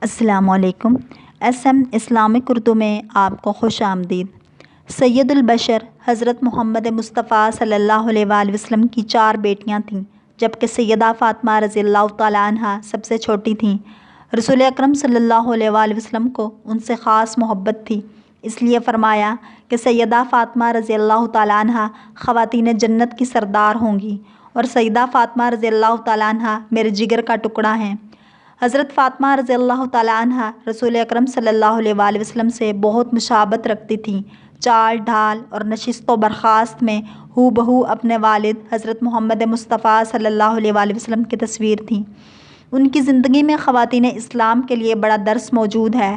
السلام علیکم۔ S M Islamic Urdu میں آپ کو خوش آمدید۔ سید البشر حضرت محمد مصطفیٰ صلی اللہ علیہ وآلہ وسلم کی 4 بیٹیاں تھیں، جبکہ سیدہ فاطمہ رضی اللہ تعالیٰ عنہا سب سے چھوٹی تھیں۔ رسول اکرم صلی اللہ علیہ وآلہ وسلم کو ان سے خاص محبت تھی، اس لیے فرمایا کہ سیدہ فاطمہ رضی اللہ تعالیٰ عنہا خواتین جنت کی سردار ہوں گی، اور سیدہ فاطمہ رضی اللہ تعالیٰ عنہا میرے جگر کا ٹکڑا ہیں۔ حضرت فاطمہ رضی اللہ تعالیٰ عنہا رسول اکرم صلی اللہ علیہ وآلہ وسلم سے بہت مشابہت رکھتی تھیں۔ چال ڈھال اور نشست و برخاست میں ہو بہو اپنے والد حضرت محمد مصطفیٰ صلی اللہ علیہ وآلہ وسلم کی تصویر تھیں۔ ان کی زندگی میں خواتین اسلام کے لیے بڑا درس موجود ہے۔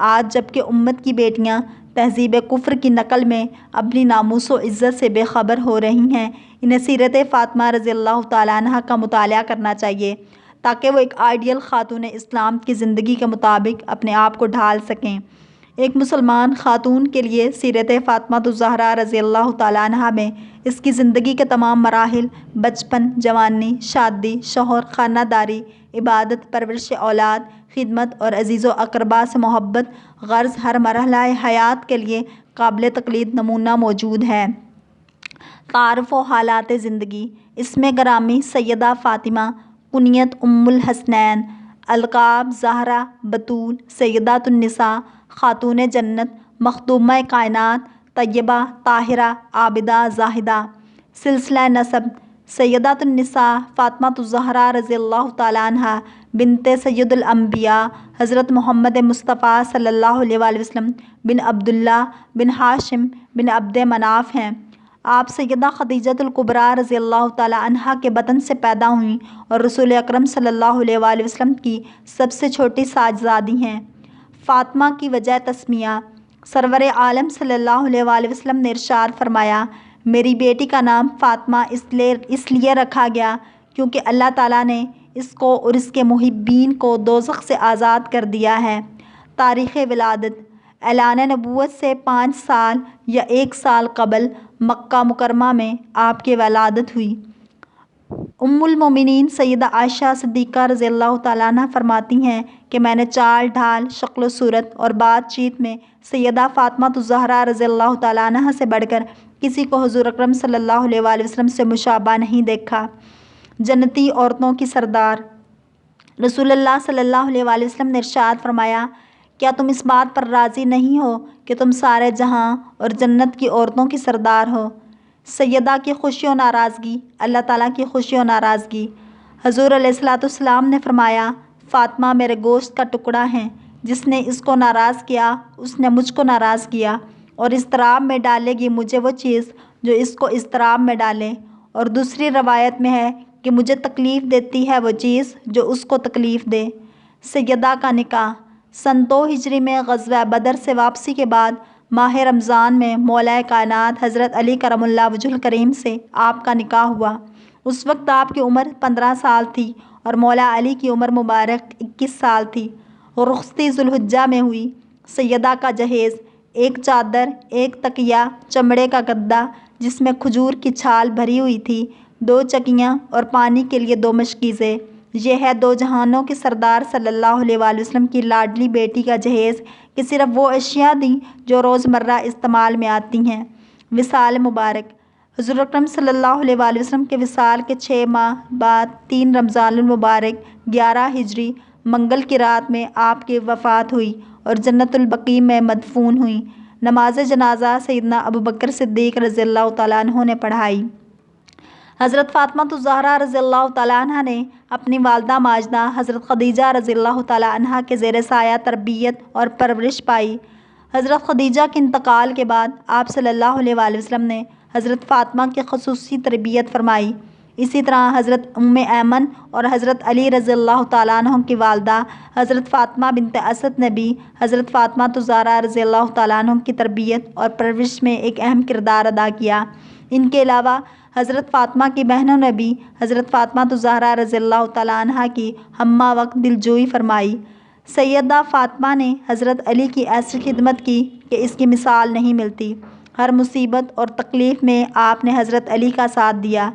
آج جب کہ امت کی بیٹیاں تہذیب کفر کی نقل میں اپنی ناموس و عزت سے بے خبر ہو رہی ہیں، انہیں سیرت فاطمہ رضی اللہ تعالیٰ عنہا کا مطالعہ کرنا چاہیے، تاکہ وہ ایک آئیڈیل خاتون اسلام کی زندگی کے مطابق اپنے آپ کو ڈھال سکیں۔ ایک مسلمان خاتون کے لیے سیرت فاطمہ الزہرا رضی اللہ تعالیٰ عنہا میں اس کی زندگی کے تمام مراحل، بچپن، جوانی، شادی، شوہر، خانہ داری، عبادت، پرورش اولاد، خدمت اور عزیز و اقربا سے محبت، غرض ہر مرحلہ حیات کے لیے قابل تقلید نمونہ موجود ہے۔ تعارف و حالات زندگی۔ اسم گرامی سیدہ فاطمہ، کنیت ام الحسنین، القاب زہرا، بطول، سیدۃ النساء، خاتون جنت، مخدومہ کائنات، طیبہ، طاہرہ، عابدہ، زاہدہ۔ سلسلہ نسب۔ سیدۃ النساء فاطمہ الزہرا رضی اللہ تعالیٰ عنہا بنت سید الانبیاء حضرت محمد مصطفیٰ صلی اللہ علیہ وآلہ وسلم بن عبداللہ بن ہاشم بن عبد مناف ہیں۔ آپ سیدہ خدیجہ الکبریٰ رضی اللہ تعالیٰ عنہا کے بطن سے پیدا ہوئیں اور رسول اکرم صلی اللہ علیہ وآلہ وسلم کی سب سے چھوٹی صاحبزادی ہیں۔ فاطمہ کی وجہ تسمیہ۔ سرور عالم صلی اللہ علیہ وآلہ وسلم نے ارشاد فرمایا، میری بیٹی کا نام فاطمہ اس لیے رکھا گیا کیونکہ اللہ تعالیٰ نے اس کو اور اس کے محبین کو دوزخ سے آزاد کر دیا ہے۔ تاریخ ولادت۔ اعلان نبوت سے 5 سال یا 1 سال قبل مکہ مکرمہ میں آپ کی ولادت ہوئی۔ ام المومنین سیدہ عائشہ صدیقہ رضی اللہ تعالیٰ عنہ فرماتی ہیں کہ میں نے چال ڈھال، شکل و صورت اور بات چیت میں سیدہ فاطمہ الزہرا رضی اللہ تعالیٰ عنہ سے بڑھ کر کسی کو حضور اکرم صلی اللہ علیہ وآلہ وسلم سے مشابہ نہیں دیکھا۔ جنتی عورتوں کی سردار۔ رسول اللہ صلی اللہ علیہ وآلہ وسلم نے ارشاد فرمایا، کیا تم اس بات پر راضی نہیں ہو کہ تم سارے جہاں اور جنت کی عورتوں کی سردار ہو؟ سیدہ کی خوشی و ناراضگی۔ اللہ تعالیٰ کی خوشی و ناراضگی۔ حضور علیہ الصلوۃ والسلام نے فرمایا، فاطمہ میرے گوشت کا ٹکڑا ہے، جس نے اس کو ناراض کیا اس نے مجھ کو ناراض کیا، اور اضطراب میں ڈالے گی مجھے وہ چیز جو اس کو اضطراب میں ڈالے، اور دوسری روایت میں ہے کہ مجھے تکلیف دیتی ہے وہ چیز جو اس کو تکلیف دے۔ سیدہ کا نکاح۔ سن 2 ہجری میں غزوہ بدر سے واپسی کے بعد ماہ رمضان میں مولا کائنات حضرت علی کرم اللہ وجہہ الکریم سے آپ کا نکاح ہوا۔ اس وقت آپ کی عمر 15 سال تھی اور مولا علی کی عمر مبارک 21 سال تھی۔ رخصتی ذوالحجہ میں ہوئی۔ سیدہ کا جہیز۔ 1 چادر، 1 تکیہ، چمڑے کا گدا جس میں کھجور کی چھال بھری ہوئی تھی، 2 چکیاں اور پانی کے لیے 2 مشکیزیں۔ یہ ہے 2 جہانوں کے سردار صلی اللہ علیہ وآلہ وسلم کی لاڈلی بیٹی کا جہیز کہ صرف وہ اشیاء دیں جو روزمرہ استعمال میں آتی ہیں۔ وصال مبارک۔ حضور اکرم صلی اللہ علیہ وآلہ وسلم کے وصال کے 6 ماہ بعد 3 رمضان المبارک 11 ہجری منگل کی رات میں آپ کی وفات ہوئی اور جنت البقیع میں مدفون ہوئیں۔ نماز جنازہ سیدنا ابوبکر صدیق رضی اللہ تعالیٰ عنہ نے پڑھائی۔ حضرت فاطمہ الزہرا رضی اللہ تعالیٰ عنہ نے اپنی والدہ ماجدہ حضرت خدیجہ رضی اللہ تعالیٰ عنہ کے زیر سایہ تربیت اور پرورش پائی۔ حضرت خدیجہ کے انتقال کے بعد آپ صلی اللہ علیہ وآلہ وسلم نے حضرت فاطمہ کی خصوصی تربیت فرمائی۔ اسی طرح حضرت ام ایمن اور حضرت علی رضی اللہ تعالیٰ عنہ کی والدہ حضرت فاطمہ بنت اسد نے بھی حضرت فاطمہ الزہرا رضی اللہ تعالیٰ عنہ کی تربیت اور پرورش میں ایک اہم کردار ادا کیا۔ ان کے علاوہ حضرت فاطمہ کی بہنوں نے بھی حضرت فاطمہ الزہرا رضی اللہ تعالیٰ عنہ کی ہمہ وقت دلجوئی فرمائی۔ سیدہ فاطمہ نے حضرت علی کی ایسی خدمت کی کہ اس کی مثال نہیں ملتی۔ ہر مصیبت اور تکلیف میں آپ نے حضرت علی کا ساتھ دیا۔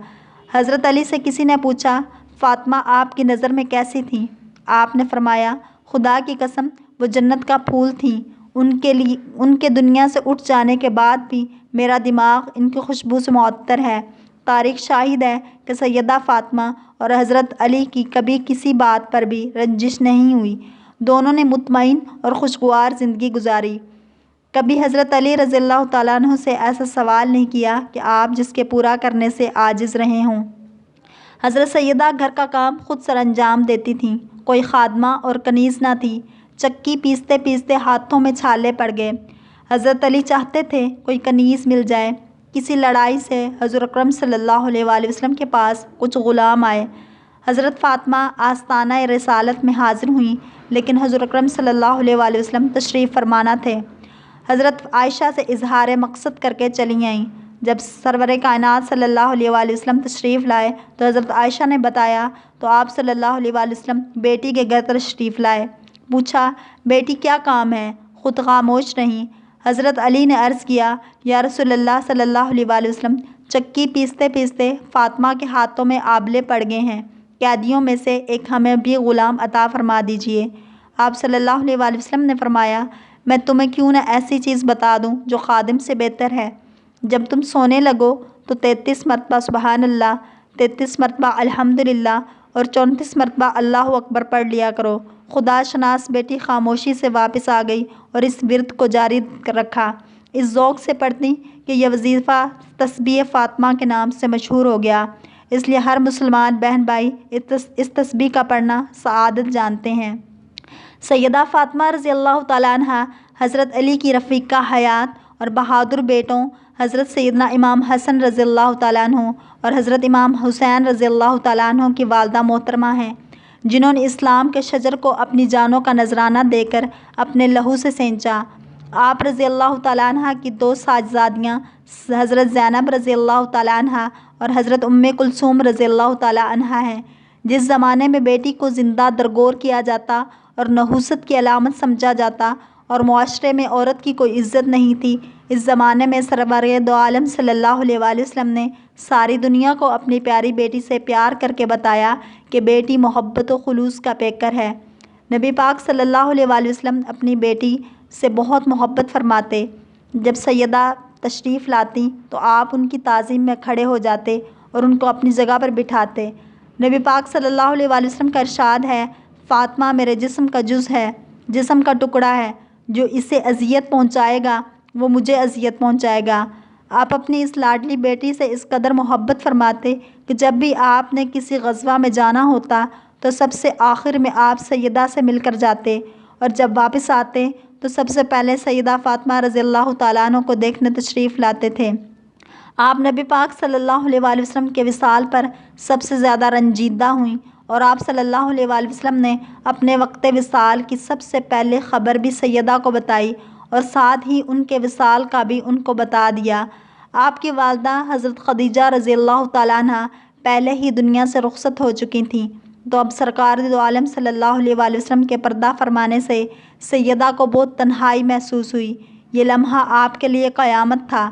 حضرت علی سے کسی نے پوچھا، فاطمہ آپ کی نظر میں کیسی تھیں؟ آپ نے فرمایا، خدا کی قسم وہ جنت کا پھول تھیں، ان کے دنیا سے اٹھ جانے کے بعد بھی میرا دماغ ان کی خوشبو سے معطر ہے۔ تاریخ شاہد ہے کہ سیدہ فاطمہ اور حضرت علی کی کبھی کسی بات پر بھی رنجش نہیں ہوئی، دونوں نے مطمئن اور خوشگوار زندگی گزاری۔ کبھی حضرت علی رضی اللہ تعالیٰ عنہ سے ایسا سوال نہیں کیا کہ آپ جس کے پورا کرنے سے عاجز رہے ہوں۔ حضرت سیدہ گھر کا کام خود سر انجام دیتی تھیں، کوئی خادمہ اور کنیز نہ تھی۔ چکی پیستے پیستے ہاتھوں میں چھالے پڑ گئے۔ حضرت علی چاہتے تھے کوئی کنیز مل جائے۔ کسی لڑائی سے حضور اکرم صلی اللہ علیہ وآلہ وسلم کے پاس کچھ غلام آئے۔ حضرت فاطمہ آستانہ رسالت میں حاضر ہوئیں، لیکن حضور اکرم صلی اللہ علیہ وآلہ وسلم تشریف فرمانا تھے۔ حضرت عائشہ سے اظہار مقصد کر کے چلی آئیں۔ جب سرور کائنات صلی اللہ علیہ وآلہ وسلم تشریف لائے تو حضرت عائشہ نے بتایا تو آپ صلی اللہ علیہ وآلہ وسلم بیٹی کے گھر تشریف لائے۔ پوچھا، بیٹی کیا کام ہے؟ خود خاموش رہیں۔ حضرت علی نے عرض کیا، یا رسول اللہ صلی اللہ علیہ وآلہ وسلم، چکی پیستے پیستے فاطمہ کے ہاتھوں میں آبلے پڑ گئے ہیں، قیدیوں میں سے ایک ہمیں بھی غلام عطا فرما دیجیے۔ آپ صلی اللہ علیہ وآلہ وسلم نے فرمایا، میں تمہیں کیوں نہ ایسی چیز بتا دوں جو خادم سے بہتر ہے۔ جب تم سونے لگو تو 33 مرتبہ سبحان اللہ، 33 مرتبہ الحمدللہ اور 34 مرتبہ اللہ اکبر پڑھ لیا کرو۔ خدا شناس بیٹی خاموشی سے واپس آ گئی اور اس ورد کو جاری رکھا، اس ذوق سے پڑھتی کہ یہ وظیفہ تسبیح فاطمہ کے نام سے مشہور ہو گیا۔ اس لیے ہر مسلمان بہن بھائی اس تسبیح کا پڑھنا سعادت جانتے ہیں۔ سیدہ فاطمہ رضی اللہ تعالیٰ عنہ حضرت علی کی رفیقہ حیات اور بہادر بیٹوں حضرت سیدنا امام حسن رضی اللہ تعالیٰ عنہ اور حضرت امام حسین رضی اللہ تعالیٰ عنہ کی والدہ محترمہ ہیں، جنہوں نے اسلام کے شجر کو اپنی جانوں کا نذرانہ دے کر اپنے لہو سے سینچا۔ آپ رضی اللہ تعالیٰ عنہ کی 2 صاحبزادیاں حضرت زینب رضی اللہ تعالیٰ عنہ اور حضرت ام کلثوم رضی اللہ تعالیٰ عنہ ہیں۔ جس زمانے میں بیٹی کو زندہ درگور کیا جاتا اور نحوست کی علامت سمجھا جاتا اور معاشرے میں عورت کی کوئی عزت نہیں تھی، اس زمانے میں سرور دو عالم صلی اللہ علیہ وآلہ وسلم نے ساری دنیا کو اپنی پیاری بیٹی سے پیار کر کے بتایا کہ بیٹی محبت و خلوص کا پیکر ہے۔ نبی پاک صلی اللہ علیہ وآلہ وسلم اپنی بیٹی سے بہت محبت فرماتے۔ جب سیدہ تشریف لاتی تو آپ ان کی تعظیم میں کھڑے ہو جاتے اور ان کو اپنی جگہ پر بٹھاتے۔ نبی پاک صلی اللہ علیہ وآلہ وسلم کا ارشاد ہے، فاطمہ میرے جسم کا جز ہے، جسم کا ٹکڑا ہے، جو اسے اذیت پہنچائے گا وہ مجھے اذیت پہنچائے گا۔ آپ اپنی اس لاڈلی بیٹی سے اس قدر محبت فرماتے کہ جب بھی آپ نے کسی غزوہ میں جانا ہوتا تو سب سے آخر میں آپ سیدہ سے مل کر جاتے، اور جب واپس آتے تو سب سے پہلے سیدہ فاطمہ رضی اللہ تعالیٰ عنہ کو دیکھنے تشریف لاتے تھے۔ آپ نبی پاک صلی اللہ علیہ وآلہ وسلم کے وصال پر سب سے زیادہ رنجیدہ ہوئیں، اور آپ صلی اللہ علیہ وآلہ وسلم نے اپنے وقت وصال کی سب سے پہلے خبر بھی سیدہ کو بتائی اور ساتھ ہی ان کے وصال کا بھی ان کو بتا دیا۔ آپ کی والدہ حضرت خدیجہ رضی اللہ تعالیٰ عنہ پہلے ہی دنیا سے رخصت ہو چکی تھیں، تو اب سرکار دو عالم صلی اللہ علیہ وآلہ وسلم کے پردہ فرمانے سے سیدہ کو بہت تنہائی محسوس ہوئی۔ یہ لمحہ آپ کے لیے قیامت تھا۔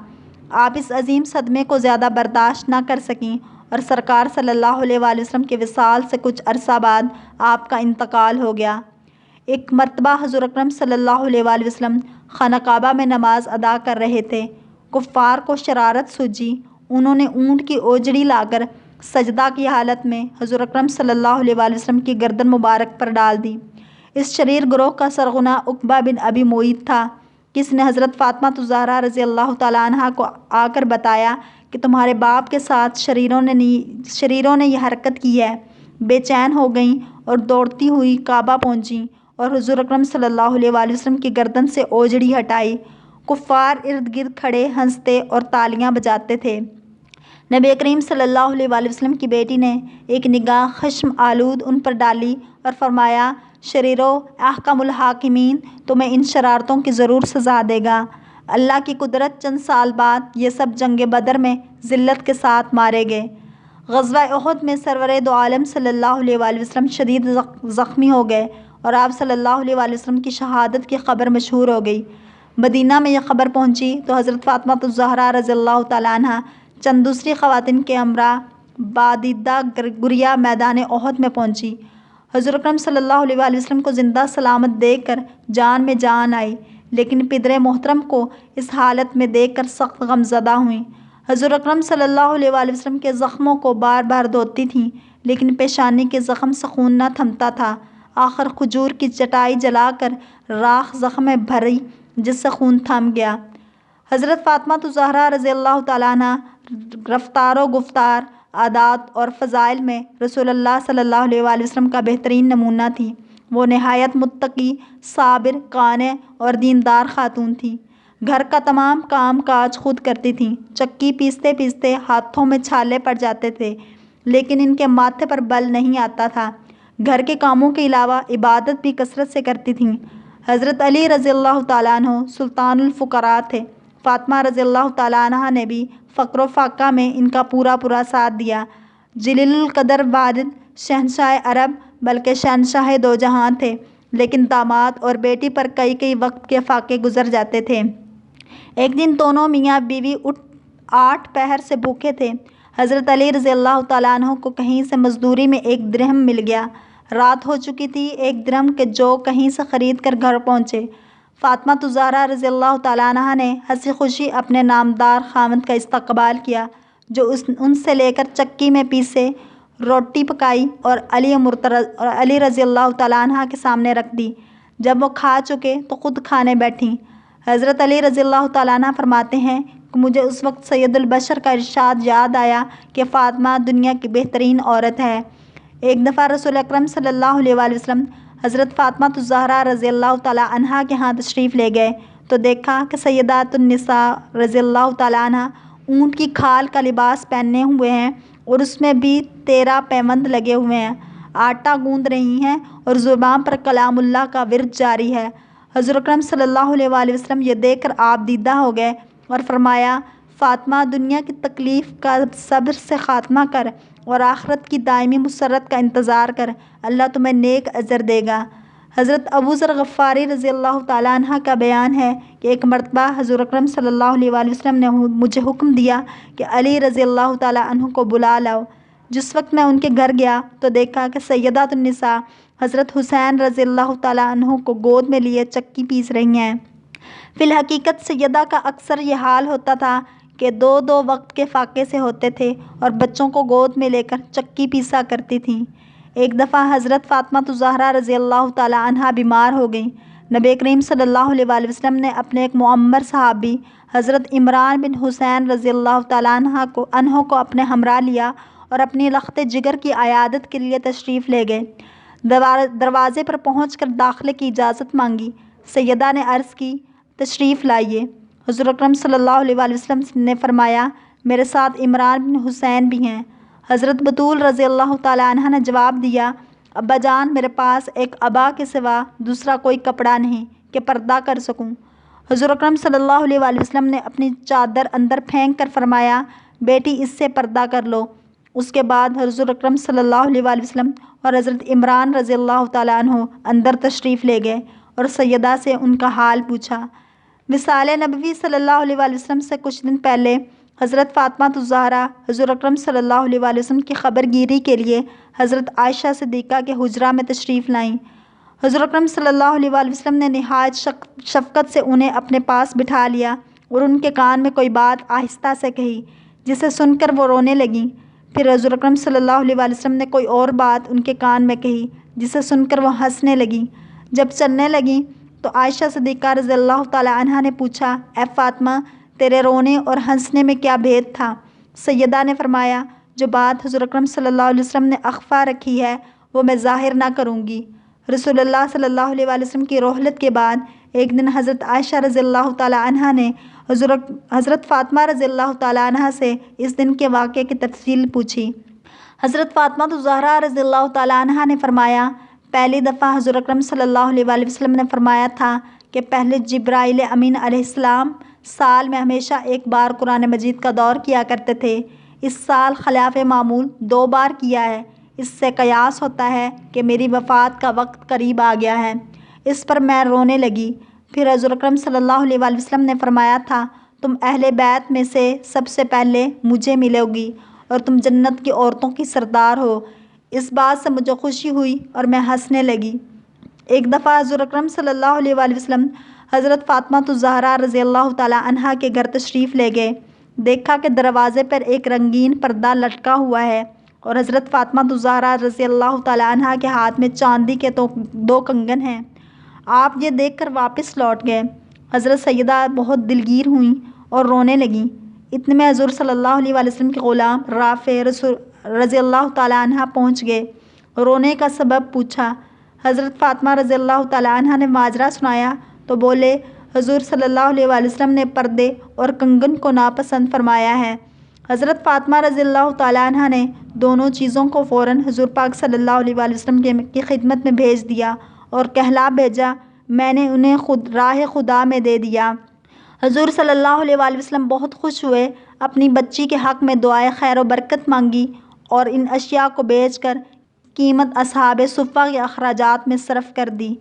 آپ اس عظیم صدمے کو زیادہ برداشت نہ کر سکیں اور سرکار صلی اللہ علیہ وآلہ وسلم کے وصال سے کچھ عرصہ بعد آپ کا انتقال ہو گیا۔ ایک مرتبہ حضور اکرم صلی اللہ علیہ وآلہ وسلم خانہ کعبہ میں نماز ادا کر رہے تھے۔ کفار کو شرارت سوجی، انہوں نے اونٹ کی اوجڑی لا کر سجدہ کی حالت میں حضور اکرم صلی اللہ علیہ وآلہ وسلم کی گردن مبارک پر ڈال دی۔ اس شریر گروہ کا سرغنہ عقبہ بن ابی معیط تھا، کس نے حضرت فاطمہ الزہرا رضی اللہ تعالیٰ عنہ کو آ کر بتایا کہ تمہارے باپ کے ساتھ شریروں نے یہ حرکت کی ہے۔ بے چین ہو گئیں اور دوڑتی ہوئی کعبہ پہنچیں اور حضور اکرم صلی اللہ علیہ وآلہ وسلم کی گردن سے اوجڑی ہٹائی۔ کفار ارد گرد کھڑے ہنستے اور تالیاں بجاتے تھے۔ نبی کریم صلی اللہ علیہ وآلہ وسلم کی بیٹی نے ایک نگاہ خشم آلود ان پر ڈالی اور فرمایا، شریرو، احکم الحاکمین تمہیں ان شرارتوں کی ضرور سزا دے گا۔ اللہ کی قدرت، چند سال بعد یہ سب جنگ بدر میں ذلت کے ساتھ مارے گئے۔ غزوہ احد میں سرور دو عالم صلی اللہ علیہ وآلہ وسلم شدید زخمی ہو گئے اور آپ صلی اللہ علیہ وآلہ وسلم کی شہادت کی خبر مشہور ہو گئی۔ مدینہ میں یہ خبر پہنچی تو حضرت فاطمہ الزہرا رضی اللہ تعالیٰ عنہ چند دوسری خواتین کے ہمراہ بادیدہ گریہ میدان احد میں پہنچی۔ حضور اکرم صلی اللہ علیہ وآلہ وسلم کو زندہ سلامت دیکھ کر جان میں جان آئی، لیکن پدر محترم کو اس حالت میں دیکھ کر سخت غمزدہ ہوئیں۔ حضور اکرم صلی اللہ علیہ وآلہ وسلم کے زخموں کو بار بار دھوتی تھیں، لیکن پیشانی کے زخم سے خون نہ تھمتا تھا۔ آخر کھجور کی چٹائی جلا کر راکھ زخم میں بھری، جس سے خون تھم گیا۔ حضرت فاطمہ الزہرا رضی اللہ تعالیٰ عنہ رفتار و گفتار، عادات اور فضائل میں رسول اللہ صلی اللہ علیہ وآلہ وسلم کا بہترین نمونہ تھی۔ وہ نہایت متقی، صابر، قانع اور دیندار خاتون تھیں۔ گھر کا تمام کام کاج خود کرتی تھیں۔ چکی پیستے پیستے ہاتھوں میں چھالے پڑ جاتے تھے، لیکن ان کے ماتھے پر بل نہیں آتا تھا۔ گھر کے کاموں کے علاوہ عبادت بھی کثرت سے کرتی تھیں۔ حضرت علی رضی اللہ تعالیٰ عنہ سلطان الفقراء تھے۔ فاطمہ رضی اللہ تعالیٰ عنہ نے بھی فقر و فاقہ میں ان کا پورا ساتھ دیا۔ جلیل القدر والد شہنشاہ عرب بلکہ شہنشاہ دو جہاں تھے، لیکن داماد اور بیٹی پر کئی وقت کے فاقے گزر جاتے تھے۔ ایک دن دونوں میاں بیوی 8 پہر سے بھوکے تھے۔ حضرت علی رضی اللہ تعالیٰ عنہ کو کہیں سے مزدوری میں 1 درہم مل گیا۔ رات ہو چکی تھی۔ 1 درہم کے جو کہیں سے خرید کر گھر پہنچے۔ فاطمہ الزہرا رضی اللہ تعالیٰ عنہ نے ہنسی خوشی اپنے نامدار خاوند کا استقبال کیا، جو ان سے لے کر چکی میں پیسے روٹی پکائی اور علی رضی اللہ تعالیٰ عنہ کے سامنے رکھ دی۔ جب وہ کھا چکے تو خود کھانے بیٹھیں۔ حضرت علی رضی اللہ تعالیٰ عنہ فرماتے ہیں کہ مجھے اس وقت سید البشر کا ارشاد یاد آیا کہ فاطمہ دنیا کی بہترین عورت ہے۔ ایک دفعہ رسول اکرم صلی اللہ علیہ وآلہ وسلم حضرت فاطمہ الزہرا رضی اللہ تعالیٰ عنہ کے ہاں تشریف لے گئے تو دیکھا کہ سیدات النساء رضی اللہ تعالیٰ عنہ اونٹ کی کھال کا لباس پہنے ہوئے ہیں اور اس میں بھی 13 پیوند لگے ہوئے ہیں، آٹا گوندھ رہی ہیں اور زبان پر کلام اللہ کا ورد جاری ہے۔ حضور اکرم صلی اللہ علیہ وآلہ وسلم یہ دیکھ کر آپ دیدہ ہو گئے اور فرمایا، فاطمہ دنیا کی تکلیف کا صبر سے خاتمہ کر اور آخرت کی دائمی مسرت کا انتظار کر، اللہ تمہیں نیک اجر دے گا۔ حضرت ابو ذر غفاری رضی اللہ تعالیٰ عنہ کا بیان ہے کہ ایک مرتبہ حضور اکرم صلی اللہ علیہ وآلہ وسلم نے مجھے حکم دیا کہ علی رضی اللہ تعالیٰ عنہ کو بلا لاؤ۔ جس وقت میں ان کے گھر گیا تو دیکھا کہ سیدات النساء حضرت حسین رضی اللہ تعالیٰ عنہ کو گود میں لیے چکی پیس رہی ہیں۔ فی الحقیقت سیدہ کا اکثر یہ حال ہوتا تھا کہ 2 وقت کے فاقے سے ہوتے تھے اور بچوں کو گود میں لے کر چکی پیسا کرتی تھیں۔ ایک دفعہ حضرت فاطمہ الزہرا رضی اللہ تعالیٰ عنہ بیمار ہو گئیں۔ نبی کریم صلی اللہ علیہ وآلہ وسلم نے اپنے ایک معمر صحابی حضرت عمران بن حسین رضی اللہ تعالیٰ عنہ کو اپنے ہمراہ لیا اور اپنی لخت جگر کی عیادت کے لیے تشریف لے گئے۔ دروازے پر پہنچ کر داخلے کی اجازت مانگی۔ سیدہ نے عرض کی، تشریف لائیے۔ حضور اکرم صلی اللہ علیہ وآلہ وسلم نے فرمایا، میرے ساتھ عمران بن حسین بھی ہیں۔ حضرت بطول رضی اللہ تعالیٰ عنہ نے جواب دیا، ابا جان، میرے پاس ایک عبا کے سوا دوسرا کوئی کپڑا نہیں کہ پردہ کر سکوں۔ حضور اکرم صلی اللہ علیہ وآلہ وسلم نے اپنی چادر اندر پھینک کر فرمایا، بیٹی اس سے پردہ کر لو۔ اس کے بعد حضور اکرم صلی اللہ علیہ وآلہ وسلم اور حضرت عمران رضی اللہ تعالیٰ عنہ اندر تشریف لے گئے اور سیدہ سے ان کا حال پوچھا۔ وصال نبوی صلی اللہ علیہ وآلہ وسلم سے کچھ دن پہلے حضرت فاطمہ الزہرا حضور اکرم صلی اللہ علیہ وآلہ وسلم کی خبر گیری کے لیے حضرت عائشہ صدیقہ کے حجرہ میں تشریف لائیں۔ حضور اکرم صلی اللہ علیہ وآلہ وسلم نے نہایت شفقت سے انہیں اپنے پاس بٹھا لیا اور ان کے کان میں کوئی بات آہستہ سے کہی، جسے سن کر وہ رونے لگیں۔ پھر حضور اکرم صلی اللہ علیہ وآلہ وسلم نے کوئی اور بات ان کے کان میں کہی، جسے سن کر وہ ہنسنے لگیں۔ جب چلنے لگیں تو عائشہ صدیقہ رضی اللہ تعالیٰ عنہ نے پوچھا، اے فاطمہ، تیرے رونے اور ہنسنے میں کیا بھید تھا؟ سیدہ نے فرمایا، جو بات حضور اکرم صلی اللہ علیہ وسلم نے اخفا رکھی ہے وہ میں ظاہر نہ کروں گی۔ رسول اللہ صلی اللہ علیہ وآلہ وسلم کی رحلت کے بعد ایک دن حضرت عائشہ رضی اللہ تعالیٰ عنہ نے حضرت فاطمہ رضی اللہ تعالیٰ عنہ سے اس دن کے واقعے کی تفصیل پوچھی۔ حضرت فاطمہ الزہرا رضی اللہ تعالیٰ عنہ نے فرمایا، پہلی دفعہ حضور اکرم صلی اللہ علیہ وآلہ وسلم نے فرمایا تھا کہ پہلے جبرائیل امین علیہ السلام سال میں ہمیشہ 1 بار قرآن مجید کا دور کیا کرتے تھے۔ اس سال خلاف معمول 2 بار کیا ہے۔ اس سے قیاس ہوتا ہے کہ میری وفات کا وقت قریب آ گیا ہے۔ اس پر میں رونے لگی۔ پھر حضور اکرم صلی اللہ علیہ وآلہ وسلم نے فرمایا تھا، تم اہل بیت میں سے سب سے پہلے مجھے ملو گی اور تم جنت کی عورتوں کی سردار ہو۔ اس بات سے مجھے خوشی ہوئی اور میں ہنسنے لگی۔ ایک دفعہ حضور اکرم صلی اللہ علیہ وآلہ وسلم حضرت فاطمہ الزہرا رضی اللہ تعالیٰ عنہا کے گھر تشریف لے گئے۔ دیکھا کہ دروازے پر ایک رنگین پردہ لٹکا ہوا ہے اور حضرت فاطمہ الزہرا رضی اللہ تعالیٰ عنہا کے ہاتھ میں چاندی کے 2 کنگن ہیں۔ آپ یہ دیکھ کر واپس لوٹ گئے۔ حضرت سیدہ بہت دلگیر ہوئیں اور رونے لگیں۔ اتنے میں حضور صلی اللہ علیہ وآلہ وسلم کے غلام رافع رضی اللہ تعالیٰ عنہ پہنچ گئے۔ رونے کا سبب پوچھا۔ حضرت فاطمہ رضی اللہ تعالیٰ عنہ نے ماجرا سنایا تو بولے، حضور صلی اللہ علیہ وآلہ وسلم نے پردے اور کنگن کو ناپسند فرمایا ہے۔ حضرت فاطمہ رضی اللہ تعالیٰ عنہ نے دونوں چیزوں کو فوراً حضور پاک صلی اللہ علیہ وآلہ وسلم کی خدمت میں بھیج دیا اور کہلا بھیجا، میں نے انہیں راہ خدا میں دے دیا۔ حضور صلی اللہ علیہ وآلہ وسلم بہت خوش ہوئے، اپنی بچی کے حق میں دعائے خیر و برکت مانگی اور ان اشیاء کو بیچ کر قیمت اصحاب صفہ کے اخراجات میں صرف کر دی۔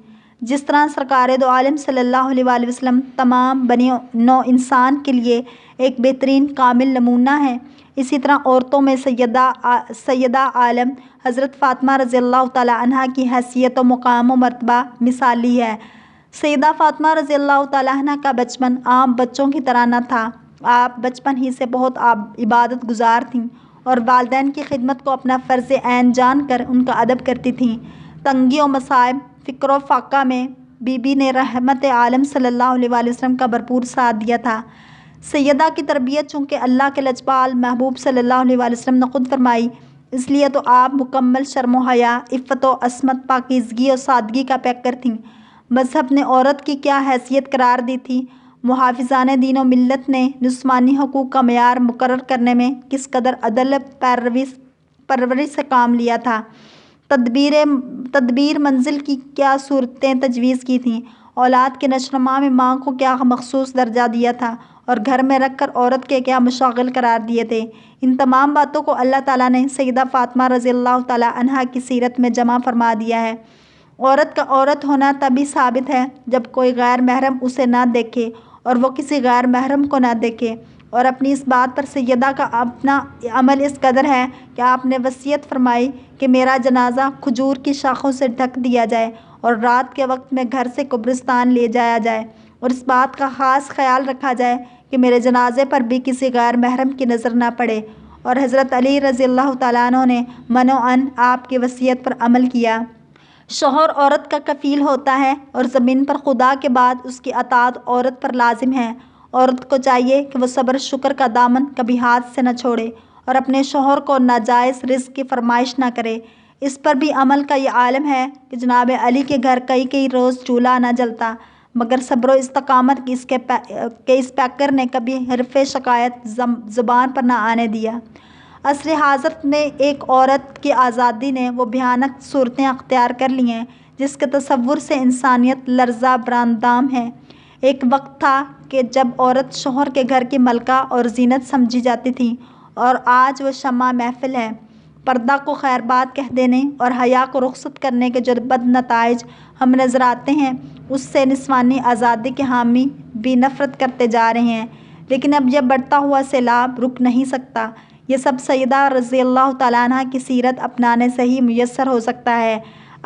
جس طرح سرکار دو عالم صلی اللہ علیہ وآلہ وسلم تمام بنی نوع انسان کے لیے ایک بہترین کامل نمونہ ہیں، اسی طرح عورتوں میں سیدہ عالم حضرت فاطمہ رضی اللہ تعالیٰ عنہ کی حیثیت و مقام و مرتبہ مثالی ہے۔ سیدہ فاطمہ رضی اللہ تعالیٰ عنہ کا بچپن عام بچوں کی طرح نہ تھا۔ آپ بچپن ہی سے بہت عبادت گزار تھیں اور والدین کی خدمت کو اپنا فرض عین جان کر ان کا ادب کرتی تھیں۔ تنگی و مصائب، فقر و فاقہ میں بی بی نے رحمت عالم صلی اللہ علیہ وآلہ وسلم کا بھرپور ساتھ دیا تھا۔ سیدہ کی تربیت چونکہ اللہ کے لجپال محبوب صلی اللہ علیہ وآلہ وسلم نے خود فرمائی، اس لیے تو آپ مکمل شرم و حیا، عفت و عصمت، پاکیزگی اور سادگی کا پیکر تھیں۔ مذہب نے عورت کی کیا حیثیت قرار دی تھی، محافظان دین و ملت نے جسمانی حقوق کا معیار مقرر کرنے میں کس قدر عدل پروری سے کام لیا تھا، تدبیر منزل کی کیا صورتیں تجویز کی تھیں، اولاد کے نشو و نما میں ماں کو کیا مخصوص درجہ دیا تھا اور گھر میں رکھ کر عورت کے کیا مشاغل قرار دیے تھے، ان تمام باتوں کو اللہ تعالیٰ نے سیدہ فاطمہ رضی اللہ تعالیٰ عنہا کی سیرت میں جمع فرما دیا ہے۔ عورت کا عورت ہونا تبھی ثابت ہے جب کوئی غیر محرم اسے نہ دیکھے اور وہ کسی غیر محرم کو نہ دیکھے، اور اپنی اس بات پر سیدہ کا اپنا عمل اس قدر ہے کہ آپ نے وصیت فرمائی کہ میرا جنازہ کھجور کی شاخوں سے ڈھک دیا جائے اور رات کے وقت میں گھر سے قبرستان لے جایا جائے، اور اس بات کا خاص خیال رکھا جائے کہ میرے جنازے پر بھی کسی غیر محرم کی نظر نہ پڑے۔ اور حضرت علی رضی اللہ تعالیٰ عنہ نے منوعاً آپ کی وصیت پر عمل کیا۔ شوہر عورت کا کفیل ہوتا ہے اور زمین پر خدا کے بعد اس کی اطاعت عورت پر لازم ہے۔ عورت کو چاہیے کہ وہ صبر شکر کا دامن کبھی ہاتھ سے نہ چھوڑے اور اپنے شوہر کو ناجائز رزق کی فرمائش نہ کرے۔ اس پر بھی عمل کا یہ عالم ہے کہ جناب علی کے گھر کئی روز چولہا نہ جلتا، مگر صبر و استقامت کی اس پیکر نے کبھی حرف شکایت زبان پر نہ آنے دیا۔ عصر حاضر میں ایک عورت کی آزادی نے وہ بھیانک صورتیں اختیار کر لی ہیں جس کے تصور سے انسانیت لرزہ براندام ہے۔ ایک وقت تھا کہ جب عورت شوہر کے گھر کی ملکہ اور زینت سمجھی جاتی تھی، اور آج وہ شمع محفل ہے۔ پردہ کو خیر بات کہہ دینے اور حیا کو رخصت کرنے کے جو بد نتائج ہم نظر آتے ہیں، اس سے نسوانی آزادی کے حامی بھی نفرت کرتے جا رہے ہیں، لیکن اب یہ بڑھتا ہوا سیلاب رک نہیں سکتا۔ یہ سب سیدہ رضی اللہ تعالیٰ عنہ کی سیرت اپنانے سے ہی میسر ہو سکتا ہے۔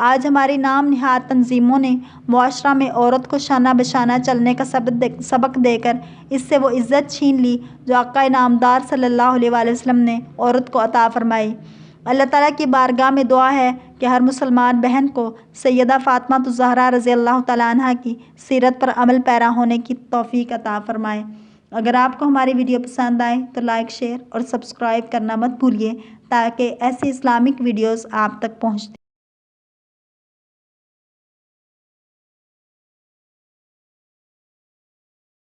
آج ہماری نام نہاد تنظیموں نے معاشرہ میں عورت کو شانہ بشانہ چلنے کا سبق دے کر اس سے وہ عزت چھین لی جو آقا نامدار صلی اللہ علیہ وآلہ وسلم نے عورت کو عطا فرمائی۔ اللہ تعالیٰ کی بارگاہ میں دعا ہے کہ ہر مسلمان بہن کو سیدہ فاطمہ الزہرا رضی اللہ تعالیٰ عنہ کی سیرت پر عمل پیرا ہونے کی توفیق عطا فرمائے۔ اگر آپ کو ہماری ویڈیو پسند آئے تو لائک، شیئر اور سبسکرائب کرنا مت بھولیے تاکہ ایسی اسلامک ویڈیوز آپ تک پہنچتی